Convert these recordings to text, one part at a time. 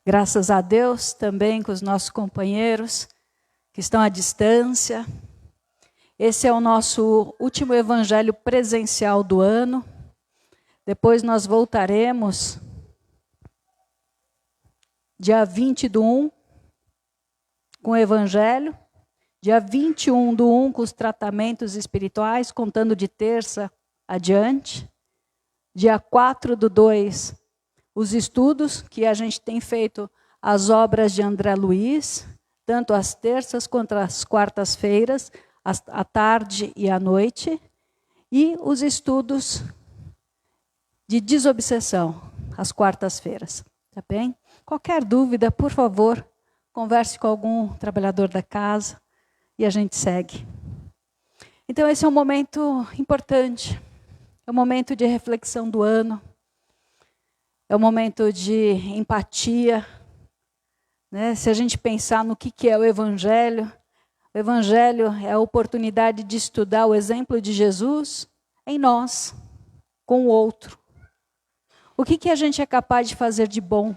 Graças a Deus também com os nossos companheiros que estão à distância. Esse é o nosso último evangelho presencial do ano. Depois nós voltaremos dia 20/1 com o evangelho. Dia 21/1 com os tratamentos espirituais, contando de terça adiante. Dia 4/2, os estudos que a gente tem feito, as obras de André Luiz, tanto às terças quanto às quartas-feiras, à tarde e à noite. E os estudos de desobsessão, às quartas-feiras. Tá bem? Qualquer dúvida, por favor, converse com algum trabalhador da casa e a gente segue. Então esse é um momento importante. É um momento de reflexão do ano. É um momento de empatia. Né? Se a gente pensar no que é o Evangelho é a oportunidade de estudar o exemplo de Jesus em nós, com o outro. O que a gente é capaz de fazer de bom?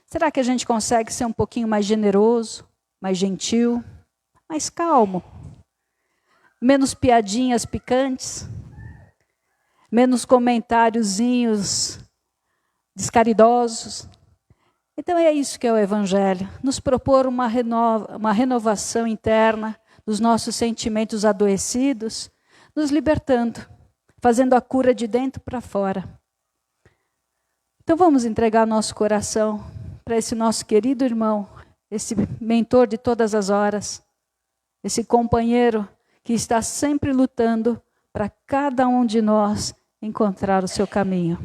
Será que a gente consegue ser um pouquinho mais generoso, mais gentil, mais calmo? Menos piadinhas picantes? Menos comentáriozinhos descaridosos. Então é isso que é o Evangelho. Nos propor uma renovação interna dos nossos sentimentos adoecidos, nos libertando, fazendo a cura de dentro para fora. Então vamos entregar nosso coração para esse nosso querido irmão, esse mentor de todas as horas, esse companheiro que está sempre lutando para cada um de nós encontrar o seu caminho.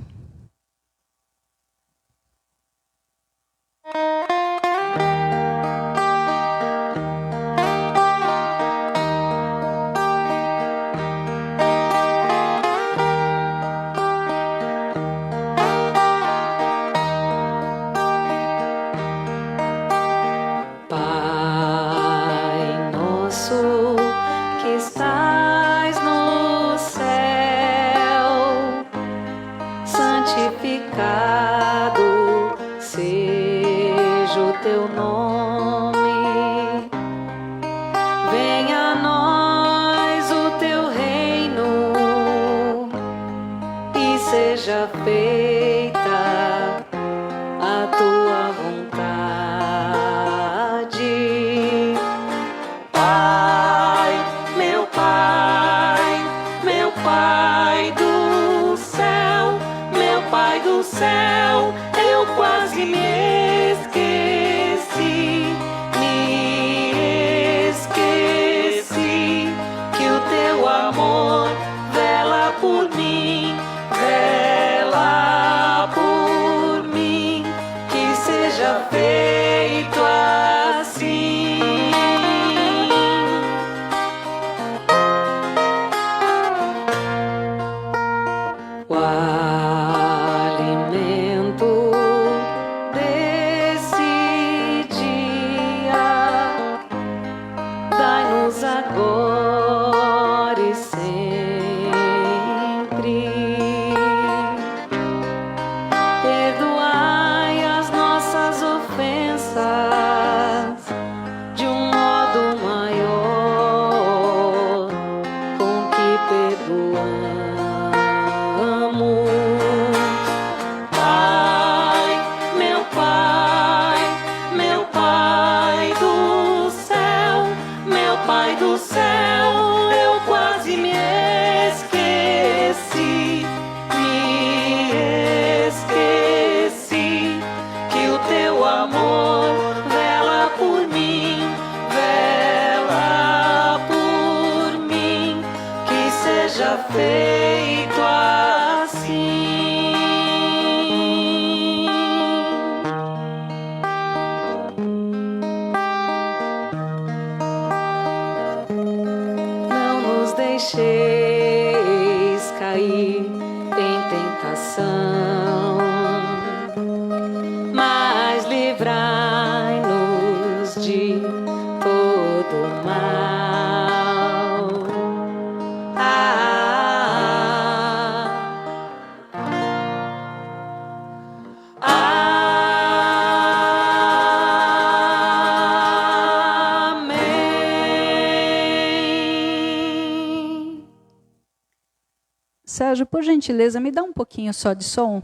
Sérgio, por gentileza, me dá um pouquinho só de som.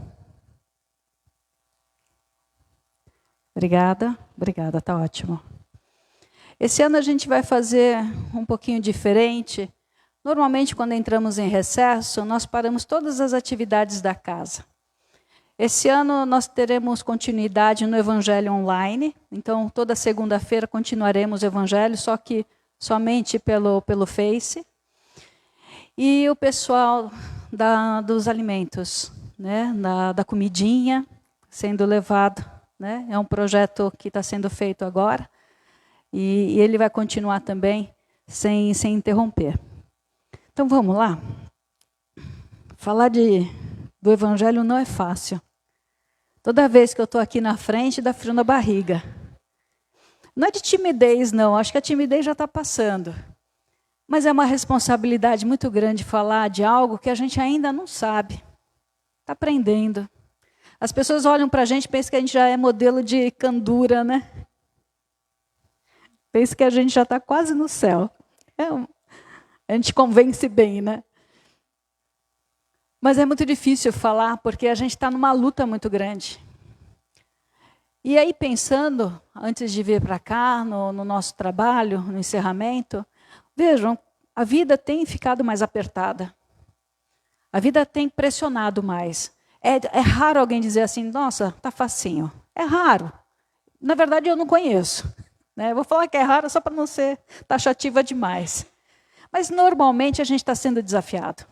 Obrigada, tá ótimo. Esse ano a gente vai fazer um pouquinho diferente. Normalmente, quando entramos em recesso, nós paramos todas as atividades da casa. Esse ano nós teremos continuidade no Evangelho online. Então, toda segunda-feira continuaremos o Evangelho, só que somente pelo Face. E o pessoal dos alimentos, né, da comidinha, sendo levado. Né? É um projeto que está sendo feito agora. E ele vai continuar também sem interromper. Então, vamos lá? Falar do Evangelho não é fácil. Toda vez que eu estou aqui na frente, dá frio na barriga. Não é de timidez, não. Acho que a timidez já está passando. Mas é uma responsabilidade muito grande falar de algo que a gente ainda não sabe. Está aprendendo. As pessoas olham para a gente e pensam que a gente já é modelo de candura, né? Pensam que a gente já está quase no céu. A gente convence bem, né? Mas é muito difícil falar, porque a gente está numa luta muito grande. E aí, pensando, antes de vir para cá, no nosso trabalho, no encerramento, vejam, a vida tem ficado mais apertada. A vida tem pressionado mais. É raro alguém dizer assim, nossa, tá facinho. É raro. Na verdade, eu não conheço. Né? Eu vou falar que é raro só para não ser taxativa demais. Mas, normalmente, a gente está sendo desafiado.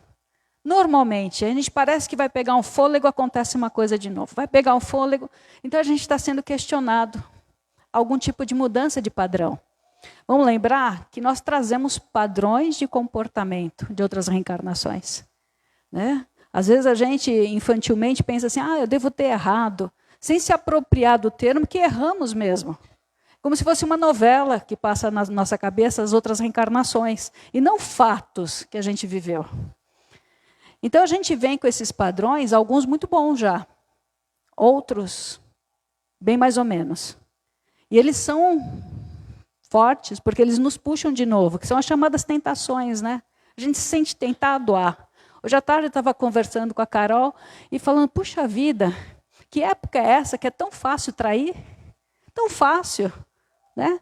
Normalmente, a gente parece que vai pegar um fôlego, acontece uma coisa de novo. Vai pegar um fôlego, então a gente está sendo questionado. Algum tipo de mudança de padrão. Vamos lembrar que nós trazemos padrões de comportamento de outras reencarnações. Né? Às vezes a gente, infantilmente, pensa assim, eu devo ter errado, sem se apropriar do termo que erramos mesmo. Como se fosse uma novela que passa na nossa cabeça as outras reencarnações, e não fatos que a gente viveu. Então a gente vem com esses padrões, alguns muito bons já, outros bem mais ou menos. E eles são fortes, porque eles nos puxam de novo, que são as chamadas tentações, né? A gente se sente tentado a. Hoje à tarde eu estava conversando com a Carol e falando, puxa vida, que época é essa que é tão fácil trair? Tão fácil, né?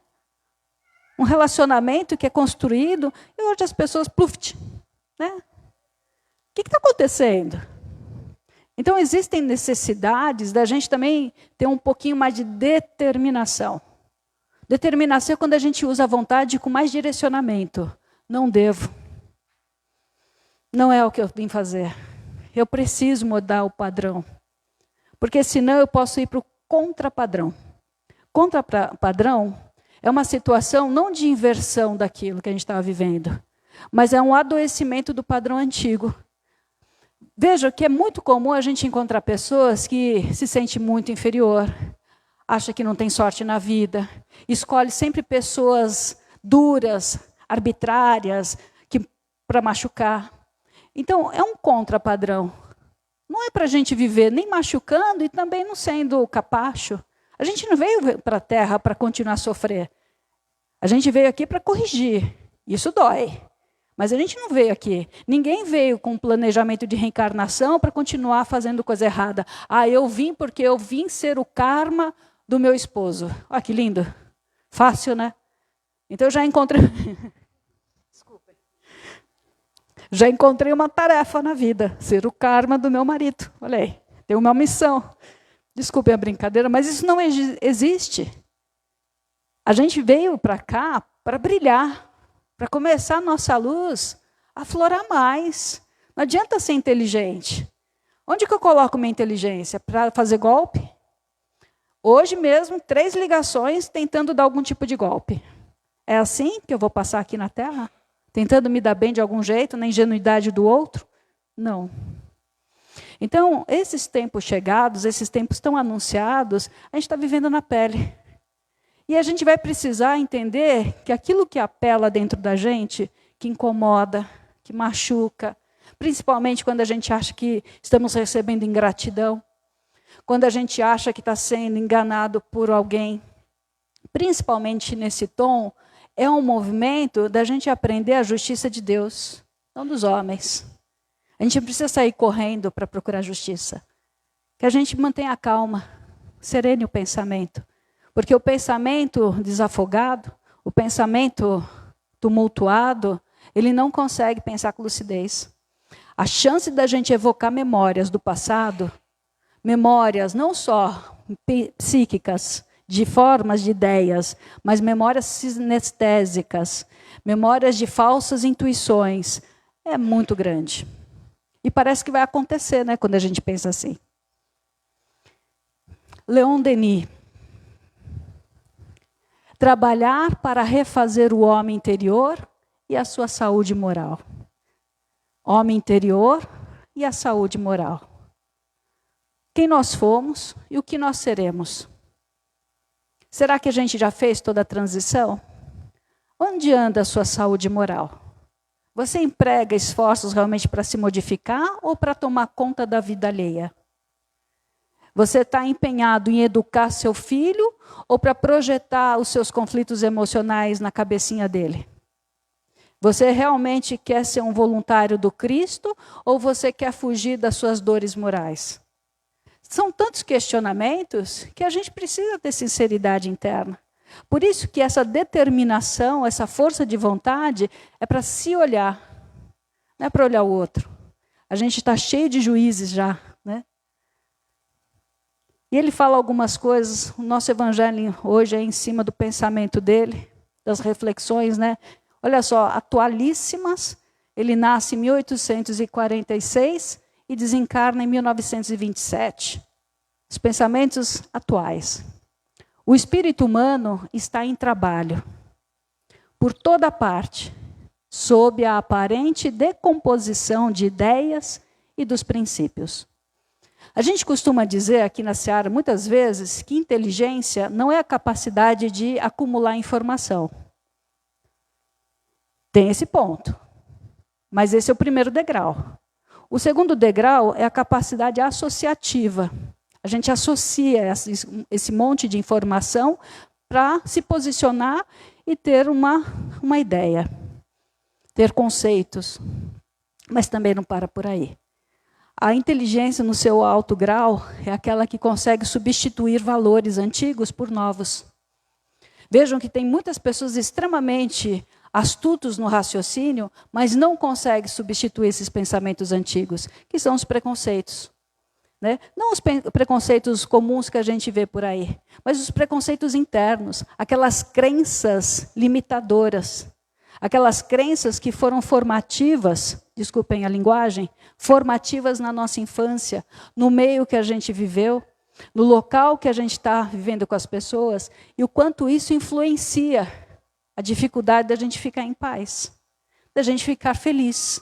Um relacionamento que é construído, e hoje as pessoas, pluft, né? O que está acontecendo? Então, existem necessidades da gente também ter um pouquinho mais de determinação. Determinação é quando a gente usa a vontade com mais direcionamento. Não devo. Não é o que eu vim fazer. Eu preciso mudar o padrão. Porque senão eu posso ir para o contrapadrão. Contrapadrão é uma situação não de inversão daquilo que a gente estava vivendo, mas é um adoecimento do padrão antigo. Veja que é muito comum a gente encontrar pessoas que se sentem muito inferior, acha que não tem sorte na vida, escolhe sempre pessoas duras, arbitrárias, para machucar. Então, é um contrapadrão. Não é para a gente viver nem machucando e também não sendo capacho. A gente não veio para a Terra para continuar a sofrer. A gente veio aqui para corrigir. Isso dói. Mas a gente não veio aqui. Ninguém veio com um planejamento de reencarnação para continuar fazendo coisa errada. Eu vim porque eu vim ser o karma do meu esposo. Olha que lindo. Fácil, né? Então eu já encontrei... Desculpa. Já encontrei uma tarefa na vida. Ser o karma do meu marido. Olha aí. Tem uma missão. Desculpem a brincadeira, mas isso não existe. A gente veio para cá para brilhar. Para começar a nossa luz a aflorar mais. Não adianta ser inteligente. Onde que eu coloco minha inteligência? Para fazer golpe? Hoje mesmo, 3 ligações tentando dar algum tipo de golpe. É assim que eu vou passar aqui na Terra? Tentando me dar bem de algum jeito, na ingenuidade do outro? Não. Então, esses tempos chegados, esses tempos tão anunciados, a gente está vivendo na pele. E a gente vai precisar entender que aquilo que apela dentro da gente, que incomoda, que machuca, principalmente quando a gente acha que estamos recebendo ingratidão, quando a gente acha que está sendo enganado por alguém, principalmente nesse tom, é um movimento da gente aprender a justiça de Deus, não dos homens. A gente não precisa sair correndo para procurar justiça. Que a gente mantenha a calma, serene o pensamento. Porque o pensamento desafogado, o pensamento tumultuado, ele não consegue pensar com lucidez. A chance da gente evocar memórias do passado, memórias não só psíquicas, de formas de ideias, mas memórias sinestésicas, memórias de falsas intuições, é muito grande. E parece que vai acontecer, né, quando a gente pensa assim. Leon Denis. Trabalhar para refazer o homem interior e a sua saúde moral. Homem interior e a saúde moral. Quem nós fomos e o que nós seremos. Será que a gente já fez toda a transição? Onde anda a sua saúde moral? Você emprega esforços realmente para se modificar ou para tomar conta da vida alheia? Você está empenhado em educar seu filho ou para projetar os seus conflitos emocionais na cabecinha dele? Você realmente quer ser um voluntário do Cristo ou você quer fugir das suas dores morais? São tantos questionamentos que a gente precisa ter sinceridade interna. Por isso que essa determinação, essa força de vontade é para se olhar, não é para olhar o outro. A gente está cheio de juízes já, né? E ele fala algumas coisas, o nosso evangelho hoje é em cima do pensamento dele, das reflexões, né? Olha só, atualíssimas, ele nasce em 1846 e desencarna em 1927. Os pensamentos atuais. O espírito humano está em trabalho, por toda parte, sob a aparente decomposição de ideias e dos princípios. A gente costuma dizer aqui na Seara, muitas vezes, que inteligência não é a capacidade de acumular informação. Tem esse ponto. Mas esse é o primeiro degrau. O segundo degrau é a capacidade associativa. A gente associa esse monte de informação para se posicionar e ter uma ideia. Ter conceitos. Mas também não para por aí. A inteligência no seu alto grau é aquela que consegue substituir valores antigos por novos. Vejam que tem muitas pessoas extremamente astutos no raciocínio, mas não conseguem substituir esses pensamentos antigos, que são os preconceitos. Né? Não os preconceitos comuns que a gente vê por aí, mas os preconceitos internos, aquelas crenças limitadoras, aquelas crenças que foram formativas, desculpem a linguagem, formativas na nossa infância, no meio que a gente viveu, no local que a gente está vivendo com as pessoas, e o quanto isso influencia a dificuldade da gente ficar em paz, da gente ficar feliz.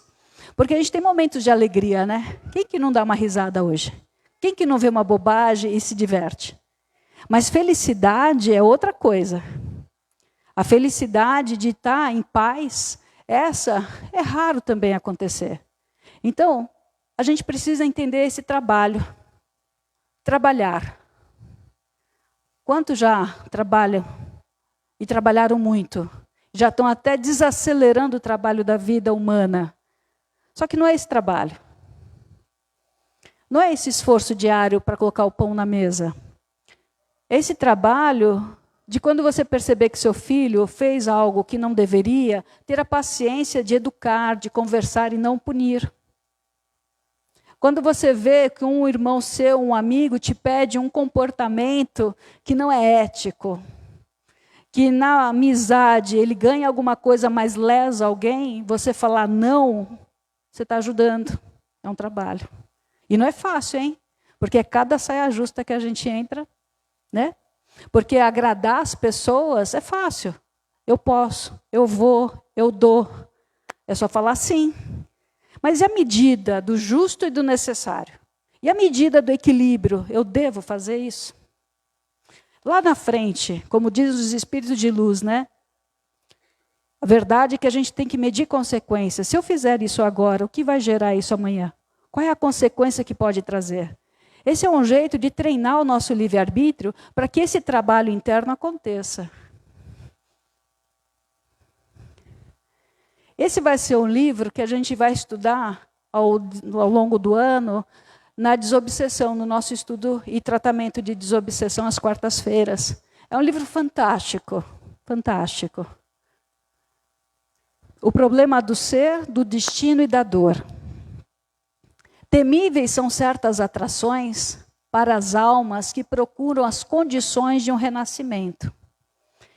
Porque a gente tem momentos de alegria, né? Quem que não dá uma risada hoje? Quem que não vê uma bobagem e se diverte? Mas felicidade é outra coisa. A felicidade de estar em paz, essa é raro também acontecer. Então, a gente precisa entender esse trabalho. Trabalhar. Quantos já trabalham e trabalharam muito? Já estão até desacelerando o trabalho da vida humana. Só que não é esse trabalho. Não é esse esforço diário para colocar o pão na mesa. Esse trabalho de quando você perceber que seu filho fez algo que não deveria, ter a paciência de educar, de conversar e não punir. Quando você vê que um irmão seu, um amigo, te pede um comportamento que não é ético, que na amizade ele ganha alguma coisa, mas lesa alguém, você falar não, você está ajudando. É um trabalho. E não é fácil, hein? Porque é cada saia justa que a gente entra, né? Porque agradar as pessoas é fácil. Eu posso, eu vou, eu dou. É só falar sim. Mas e a medida do justo e do necessário? E a medida do equilíbrio? Eu devo fazer isso? Lá na frente, como diz os espíritos de luz, né? A verdade é que a gente tem que medir consequências. Se eu fizer isso agora, o que vai gerar isso amanhã? Qual é a consequência que pode trazer? Esse é um jeito de treinar o nosso livre-arbítrio para que esse trabalho interno aconteça. Esse vai ser um livro que a gente vai estudar ao longo do ano na desobsessão, no nosso estudo e tratamento de desobsessão às quartas-feiras. É um livro fantástico, fantástico. O problema do ser, do destino e da dor. Temíveis são certas atrações para as almas que procuram as condições de um renascimento.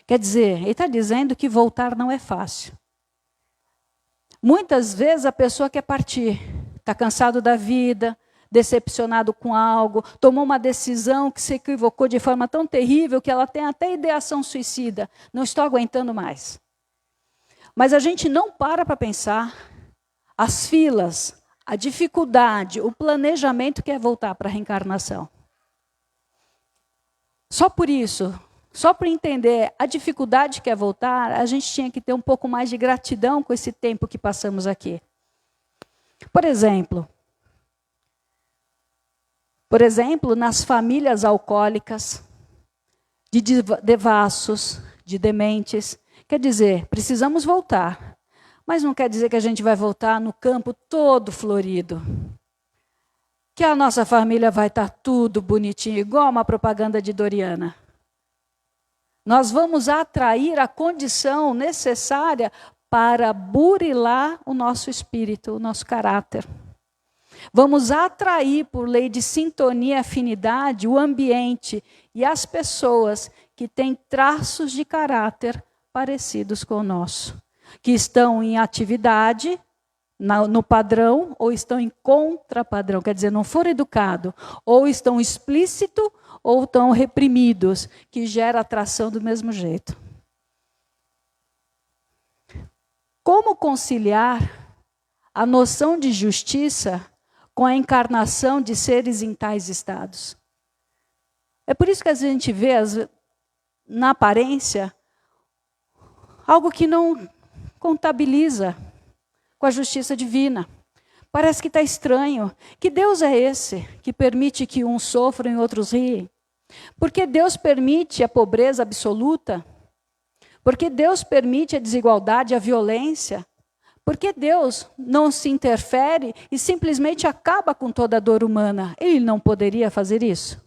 Quer dizer, ele está dizendo que voltar não é fácil. Muitas vezes a pessoa quer partir, está cansado da vida, decepcionado com algo, tomou uma decisão que se equivocou de forma tão terrível que ela tem até ideação suicida. Não estou aguentando mais. Mas a gente não para pensar as filas, a dificuldade, o planejamento que é voltar para a reencarnação. Só por isso, só por entender a dificuldade que é voltar, a gente tinha que ter um pouco mais de gratidão com esse tempo que passamos aqui. Por exemplo, nas famílias alcoólicas, de devassos, de dementes, quer dizer, precisamos voltar. Mas não quer dizer que a gente vai voltar no campo todo florido. Que a nossa família vai estar tudo bonitinho, igual uma propaganda de Doriana. Nós vamos atrair a condição necessária para burilar o nosso espírito, o nosso caráter. Vamos atrair, por lei de sintonia e afinidade, o ambiente e as pessoas que têm traços de caráter parecidos com o nosso. Que estão em atividade, no padrão, ou estão em contrapadrão, quer dizer, não foram educados, ou estão explícitos, ou estão reprimidos, que gera atração do mesmo jeito. Como conciliar a noção de justiça com a encarnação de seres em tais estados? É por isso que a gente vê, na aparência, algo que não contabiliza com a justiça divina. Parece que está estranho. Que Deus é esse que permite que uns sofram e outros riem? Porque Deus permite a pobreza absoluta? Porque Deus permite a desigualdade, a violência? Porque Deus não se interfere e simplesmente acaba com toda a dor humana? Ele não poderia fazer isso?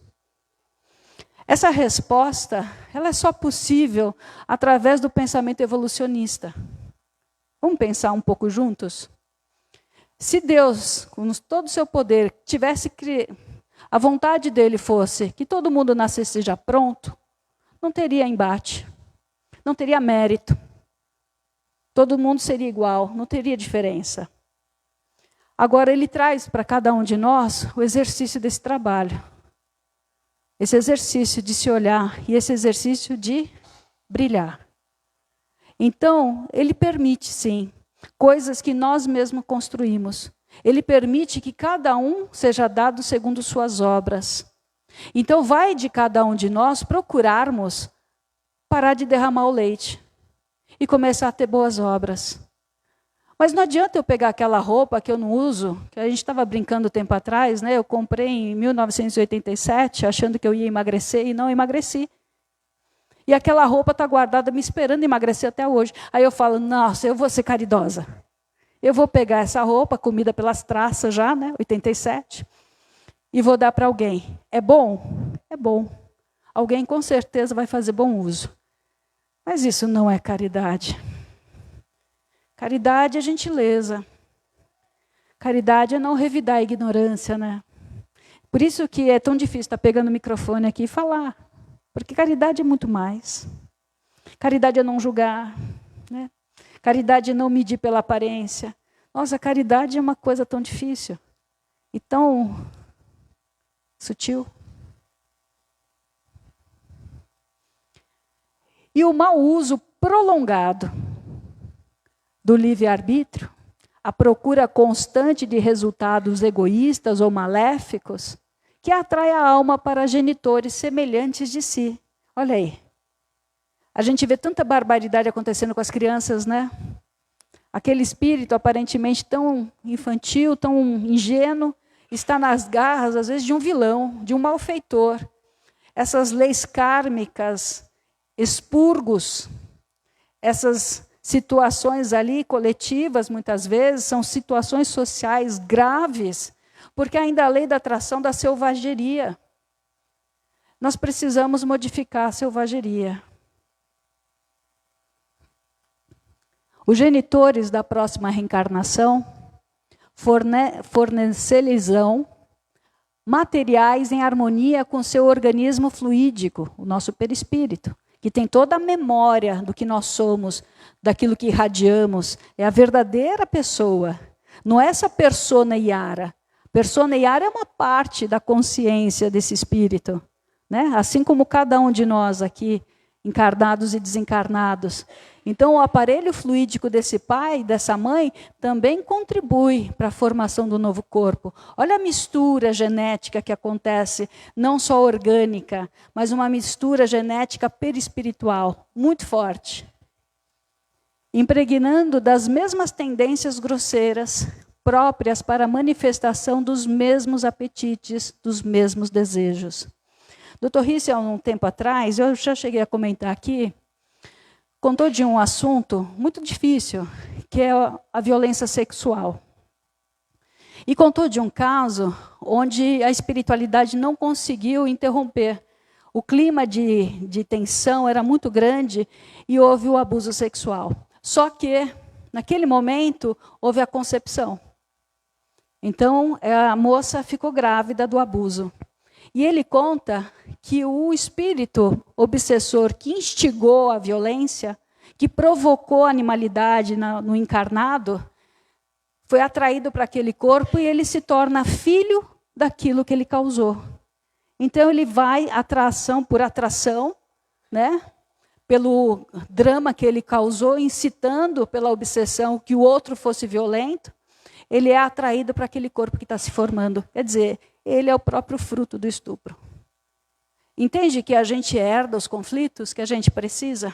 Essa resposta, ela é só possível através do pensamento evolucionista. Vamos pensar um pouco juntos? Se Deus, com todo o seu poder, tivesse a vontade dele fosse que todo mundo nascesse já pronto, não teria embate, não teria mérito. Todo mundo seria igual, não teria diferença. Agora ele traz para cada um de nós o exercício desse trabalho. Esse exercício de se olhar e esse exercício de brilhar. Então, ele permite, sim, coisas que nós mesmos construímos. Ele permite que cada um seja dado segundo suas obras. Então, vai de cada um de nós procurarmos parar de derramar o leite e começar a ter boas obras. Mas não adianta eu pegar aquela roupa que eu não uso, que a gente estava brincando tempo atrás, né? Eu comprei em 1987, achando que eu ia emagrecer e não emagreci. E aquela roupa está guardada me esperando emagrecer até hoje. Aí eu falo, nossa, eu vou ser caridosa. Eu vou pegar essa roupa, comida pelas traças já, né? 87, e vou dar para alguém. É bom? É bom. Alguém com certeza vai fazer bom uso. Mas isso não é caridade. Caridade é gentileza. Caridade é não revidar a ignorância, né? Por isso que é tão difícil estar pegando o microfone aqui e falar. Porque caridade é muito mais. Caridade é não julgar, né? Caridade é não medir pela aparência. Nossa, caridade é uma coisa tão difícil. E tão sutil. E o mau uso prolongado do livre-arbítrio, a procura constante de resultados egoístas ou maléficos, que atrai a alma para genitores semelhantes de si. Olha aí. A gente vê tanta barbaridade acontecendo com as crianças, né? Aquele espírito aparentemente tão infantil, tão ingênuo, está nas garras, às vezes, de um vilão, de um malfeitor. Essas leis kármicas, expurgos, essas situações ali coletivas, muitas vezes, são situações sociais graves, porque ainda a lei da atração da selvageria. Nós precisamos modificar a selvageria. Os genitores da próxima reencarnação fornecer-lhes-ão materiais em harmonia com seu organismo fluídico, o nosso perispírito, que tem toda a memória do que nós somos, daquilo que irradiamos. É a verdadeira pessoa, não é essa persona iara. Persona iara é uma parte da consciência desse espírito, né? Assim como cada um de nós aqui, encarnados e desencarnados. Então, o aparelho fluídico desse pai, dessa mãe, também contribui para a formação do novo corpo. Olha a mistura genética que acontece, não só orgânica, mas uma mistura genética perispiritual, muito forte. Impregnando das mesmas tendências grosseiras, próprias para a manifestação dos mesmos apetites, dos mesmos desejos. Dr. Risse, há um tempo atrás, eu já cheguei a comentar aqui, contou de um assunto muito difícil, que é a violência sexual. E contou de um caso onde a espiritualidade não conseguiu interromper. O clima de tensão era muito grande e houve o abuso sexual. Só que, naquele momento, houve a concepção. Então, a moça ficou grávida do abuso. E ele conta que o espírito obsessor que instigou a violência, que provocou a animalidade no encarnado, foi atraído para aquele corpo e ele se torna filho daquilo que ele causou. Então ele vai atração por atração, né? Pelo drama que ele causou, incitando pela obsessão que o outro fosse violento, ele é atraído para aquele corpo que está se formando. Quer dizer, ele é o próprio fruto do estupro. Entende que a gente herda os conflitos que a gente precisa?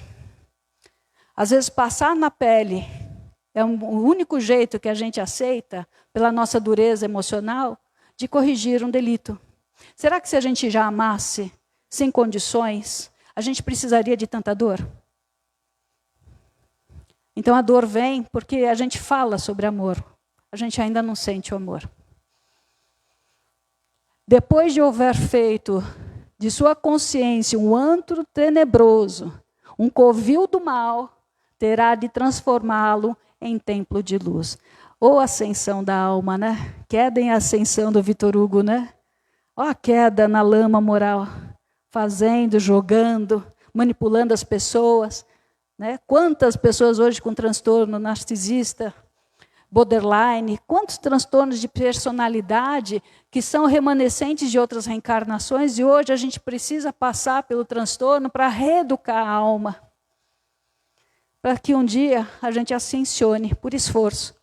Às vezes passar na pele é o único jeito que a gente aceita, pela nossa dureza emocional, de corrigir um delito. Será que se a gente já amasse, sem condições, a gente precisaria de tanta dor? Então a dor vem porque a gente fala sobre amor. A gente ainda não sente o amor. Depois de houver feito de sua consciência um antro tenebroso, um covil do mal, terá de transformá-lo em templo de luz. Ou ascensão da alma, né? Queda em ascensão do Vitor Hugo, né? Ó a queda na lama moral, fazendo, jogando, manipulando as pessoas, né? Quantas pessoas hoje com transtorno narcisista, borderline, quantos transtornos de personalidade que são remanescentes de outras reencarnações e hoje a gente precisa passar pelo transtorno para reeducar a alma. Para que um dia a gente ascensione por esforço.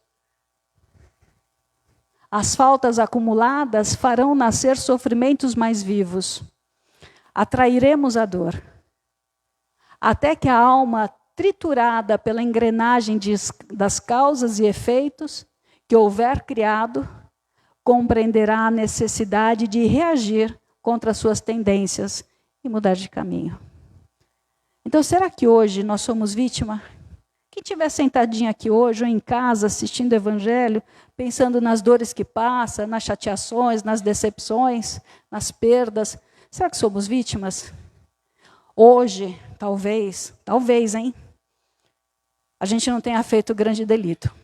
As faltas acumuladas farão nascer sofrimentos mais vivos. Atrairemos a dor. Até que a alma triturada pela engrenagem das causas e efeitos que houver criado, compreenderá a necessidade de reagir contra suas tendências e mudar de caminho. Então, será que hoje nós somos vítima? Quem estiver sentadinho aqui hoje ou em casa assistindo o Evangelho, pensando nas dores que passa, nas chateações, nas decepções, nas perdas, será que somos vítimas? Hoje, talvez, hein? A gente não tenha feito grande delito.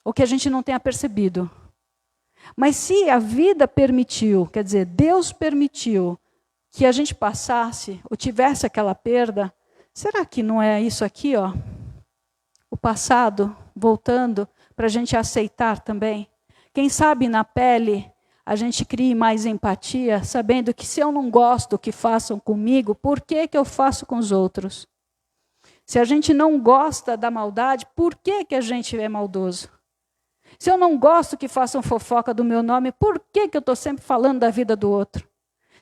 Ou que a gente não tenha percebido. Mas se a vida permitiu, quer dizer, Deus permitiu que a gente passasse ou tivesse aquela perda, será que não é isso aqui, ó? O passado voltando para a gente aceitar também? Quem sabe na pele a gente crie mais empatia, sabendo que se eu não gosto que façam comigo, por que eu faço com os outros? Se a gente não gosta da maldade, por que a gente é maldoso? Se eu não gosto que façam fofoca do meu nome, por que eu estou sempre falando da vida do outro?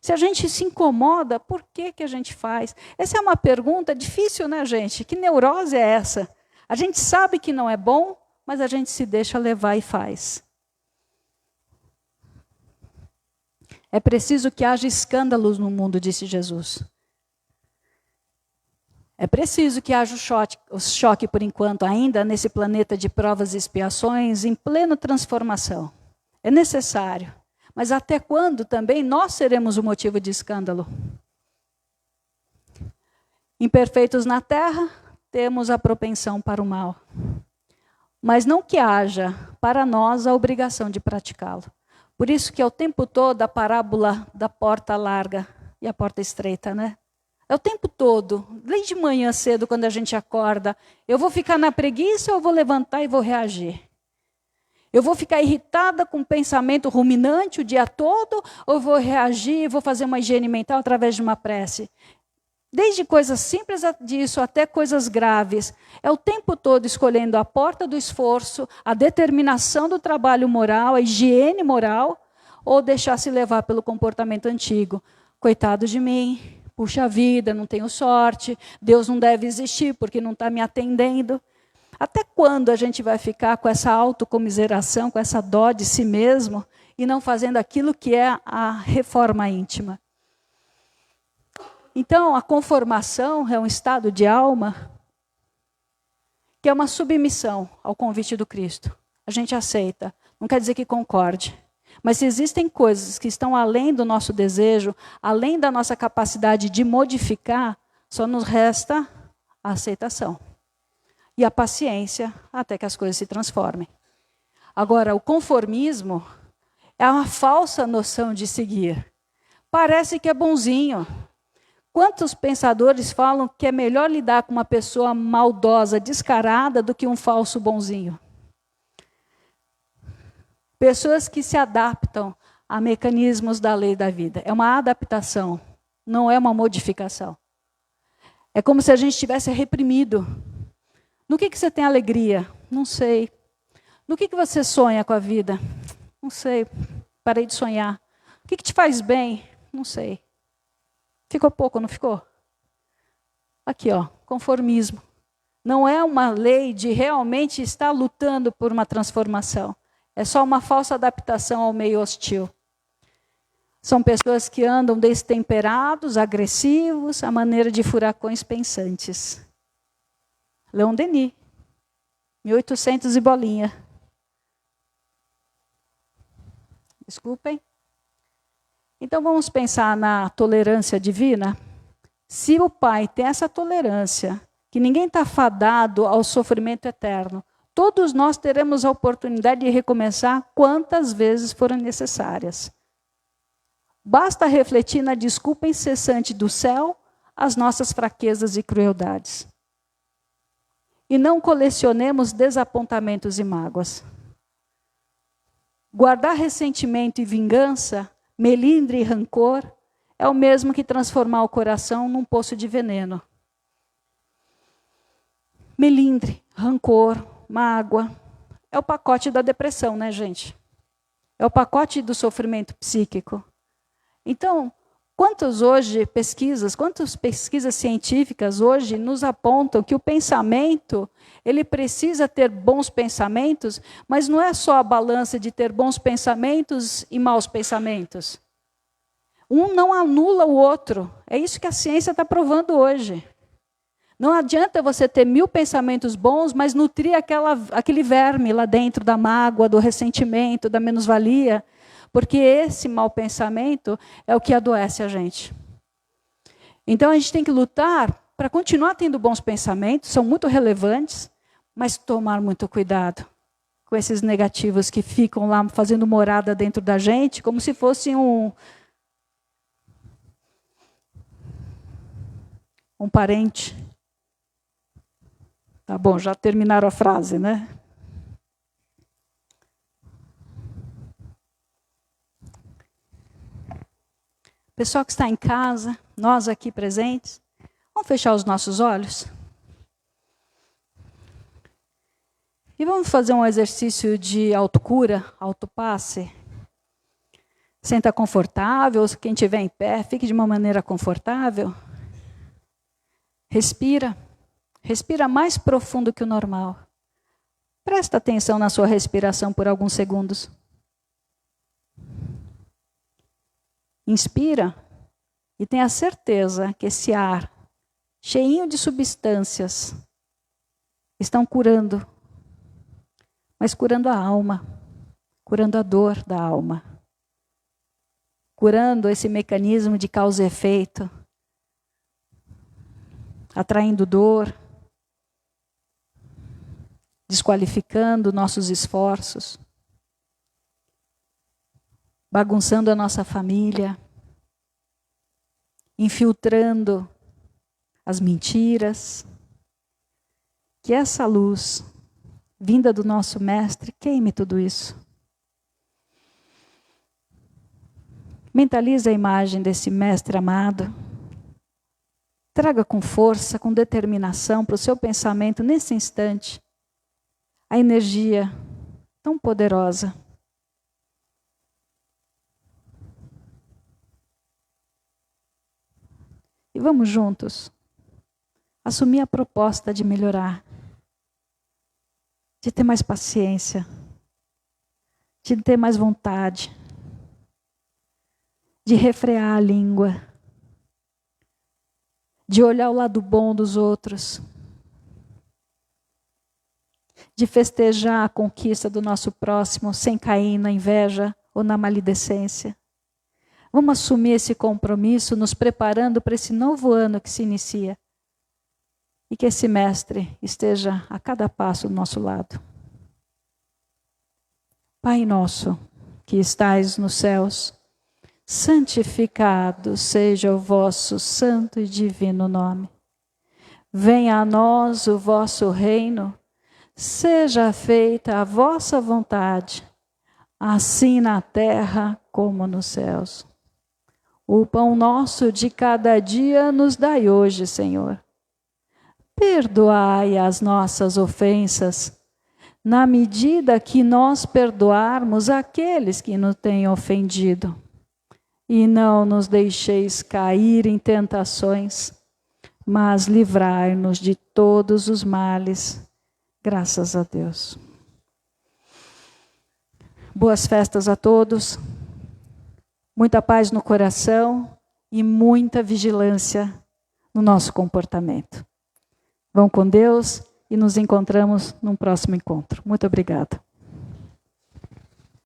Se a gente se incomoda, por que a gente faz? Essa é uma pergunta difícil, né, gente? Que neurose é essa? A gente sabe que não é bom, mas a gente se deixa levar e faz. É preciso que haja escândalos no mundo, disse Jesus. É preciso que haja o choque por enquanto ainda nesse planeta de provas e expiações em plena transformação. É necessário. Mas até quando também nós seremos o motivo de escândalo? Imperfeitos na terra, temos a propensão para o mal. Mas não que haja para nós a obrigação de praticá-lo. Por isso que é o tempo todo a parábola da porta larga e a porta estreita, né? É o tempo todo, desde manhã cedo, quando a gente acorda. Eu vou ficar na preguiça ou eu vou levantar e vou reagir? Eu vou ficar irritada com pensamento ruminante o dia todo ou eu vou reagir e vou fazer uma higiene mental através de uma prece? Desde coisas simples disso até coisas graves. É o tempo todo escolhendo a porta do esforço, a determinação do trabalho moral, a higiene moral, ou deixar-se levar pelo comportamento antigo. Coitado de mim, puxa vida, não tenho sorte, Deus não deve existir porque não está me atendendo. Até quando a gente vai ficar com essa autocomiseração, com essa dó de si mesmo, e não fazendo aquilo que é a reforma íntima? Então, a conformação é um estado de alma que é uma submissão ao convite do Cristo. A gente aceita, não quer dizer que concorde. Mas se existem coisas que estão além do nosso desejo, além da nossa capacidade de modificar, só nos resta a aceitação. E a paciência até que as coisas se transformem. Agora, o conformismo é uma falsa noção de seguir. Parece que é bonzinho. Quantos pensadores falam que é melhor lidar com uma pessoa maldosa, descarada, do que um falso bonzinho? Pessoas que se adaptam a mecanismos da lei da vida. É uma adaptação, não é uma modificação. É como se a gente tivesse reprimido. No que você tem alegria? Não sei. No que você sonha com a vida? Não sei. Parei de sonhar. O que te faz bem? Não sei. Ficou pouco, não ficou? Aqui, ó, conformismo. Não é uma lei de realmente estar lutando por uma transformação. É só uma falsa adaptação ao meio hostil. São pessoas que andam destemperados, agressivos, à maneira de furacões pensantes. Leon Denis, 1800 e bolinha. Desculpem. Então vamos pensar na tolerância divina. Se o Pai tem essa tolerância, que ninguém está fadado ao sofrimento eterno, todos nós teremos a oportunidade de recomeçar quantas vezes forem necessárias. Basta refletir na desculpa incessante do céu às nossas fraquezas e crueldades. E não colecionemos desapontamentos e mágoas. Guardar ressentimento e vingança, melindre e rancor, é o mesmo que transformar o coração num poço de veneno. Melindre, rancor, mágoa, é o pacote da depressão, né, gente? É o pacote do sofrimento psíquico. Então, quantas pesquisas científicas hoje nos apontam que o pensamento, ele precisa ter bons pensamentos, mas não é só a balança de ter bons pensamentos e maus pensamentos. Um não anula o outro. É isso que a ciência está provando hoje. Não adianta você ter 1000 pensamentos bons, mas nutrir aquele verme lá dentro da mágoa, do ressentimento, da menos-valia, porque esse mau pensamento é o que adoece a gente. Então a gente tem que lutar para continuar tendo bons pensamentos, são muito relevantes, mas tomar muito cuidado com esses negativos que ficam lá fazendo morada dentro da gente, como se fosse um parente. Tá bom, já terminaram a frase, né? Pessoal que está em casa, nós aqui presentes, vamos fechar os nossos olhos? E vamos fazer um exercício de autocura, autopasse. Senta confortável, quem estiver em pé, fique de uma maneira confortável. Respira. Respira mais profundo que o normal. Presta atenção na sua respiração por alguns segundos. Inspira e tenha certeza que esse ar cheinho de substâncias, estão curando, mas curando a alma, curando a dor da alma, curando esse mecanismo de causa e efeito, atraindo dor, desqualificando nossos esforços, bagunçando a nossa família, infiltrando as mentiras. Que essa luz, vinda do nosso Mestre, queime tudo isso. Mentalize a imagem desse Mestre amado. Traga com força, com determinação para o seu pensamento, nesse instante, a energia tão poderosa. E vamos juntos assumir a proposta de melhorar, de ter mais paciência, de ter mais vontade, de refrear a língua, de olhar o lado bom dos outros, de festejar a conquista do nosso próximo sem cair na inveja ou na maledicência. Vamos assumir esse compromisso, nos preparando para esse novo ano que se inicia. E que esse Mestre esteja a cada passo do nosso lado. Pai nosso, que estais nos céus, santificado seja o vosso santo e divino nome. Venha a nós o vosso reino, seja feita a vossa vontade, assim na terra como nos céus. O pão nosso de cada dia nos dai hoje, Senhor. Perdoai as nossas ofensas, na medida que nós perdoarmos aqueles que nos têm ofendido. E não nos deixeis cair em tentações, mas livrai-nos de todos os males. Graças a Deus. Boas festas a todos. Muita paz no coração e muita vigilância no nosso comportamento. Vão com Deus e nos encontramos num próximo encontro. Muito obrigada.